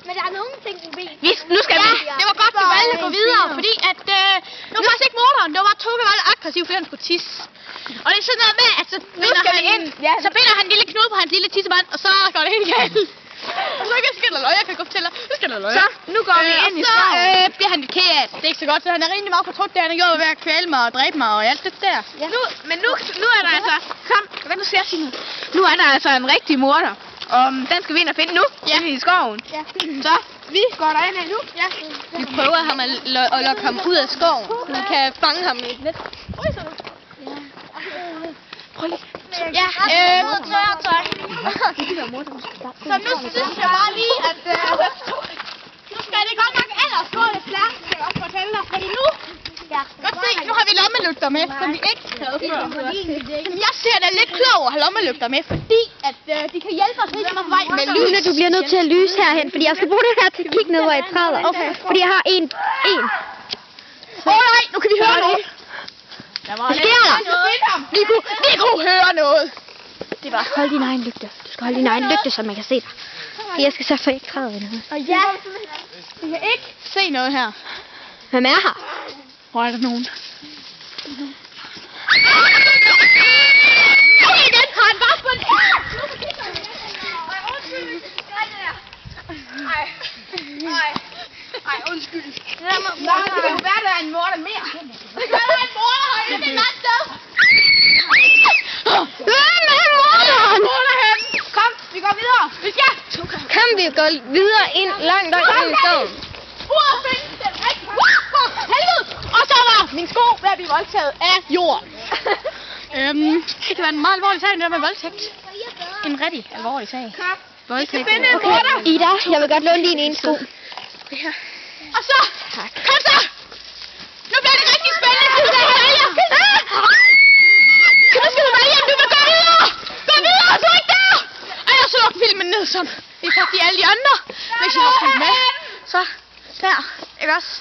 Men der er nogle ting, du ved. Nu skal vi. Det var godt, vi valgte at gå videre, fordi at det var faktisk ikke morderen. Det var bare Toge, der var lidt aggressiv, fordi han skulle tisse. Og det er sådan noget med, at så binder han en lille knude på hans lille tissemand, og så går det helt galt. Og så skal der løg, jeg kan godt fortælle dig. Nu skal der løg. Så, nu går vi ind i skoven. Så bliver han lidt ked af det. Det er ikke så godt, så han er rimelig meget fortrudt, det han har gjort ved at kvæle mig og dræbe mig og alt det der. Ja. Nu er der altså... Kom, hvad nu skal jeg sige noget? Nu er der altså en rigtig morder. Og den skal vi ind og finde nu, i skoven. Ja. Så vi går derind nu. Ja. Vi prøver ham at lokke ham ud af skoven, så vi kan fange ham i et net. Prøv lige. Ja, så nu synes jeg bare lige, at nu skal det godt nok ellers gå lidt stærkt, skal jeg også fortælle dig. Fordi nu, godt se, nu har vi lommelygter med, som vi ikke havde før. Jeg ser det lidt klogt at have lommelygter med, fordi at de kan hjælpe os lidt med vej med lys. Lune, du bliver nødt til at lyse herhen, fordi jeg skal bruge det her til at kigge ned, hvor jeg træder. Okay. Fordi jeg har en. Nej, nu kan vi høre noget. Hvad sker der? Vi kunne høre noget. Det var. Hold din egen lygte. Du skal holde din egen lygte, så man kan se dig. Jeg skal sørge for, at jeg ikke træder i noget. Og ja, vi kan ikke se noget her. Hvem er her? Hvor er der nogen? Ej, undskyld. Nej, det kan jo være, der er en morder mere. Det kan være, der er en morder herinde. Det er et andet sted. Hvem er morderen? Kom, vi går videre. Ja. Kan vi gå videre ind langt ind i skoven? Uret findes den rigtige. Helvede. Og så var min sko ved at blive voldtaget af jorden. Det kan være en meget alvorlig sag, det der med voldtægt. En rigtig alvorlig sag. Voldtægt. Okay, Ida, jeg vil godt låne din ene sko. Og så, kom så! Nu bliver det rigtig spændende, du skal vælge! Nu skal du vælge, om du vil gå videre! Gå videre, du er ikke der! Ellers så lukker filmen ned, som vi kan sige alle de andre. Hvis I har fulgt med, så der, ikke også?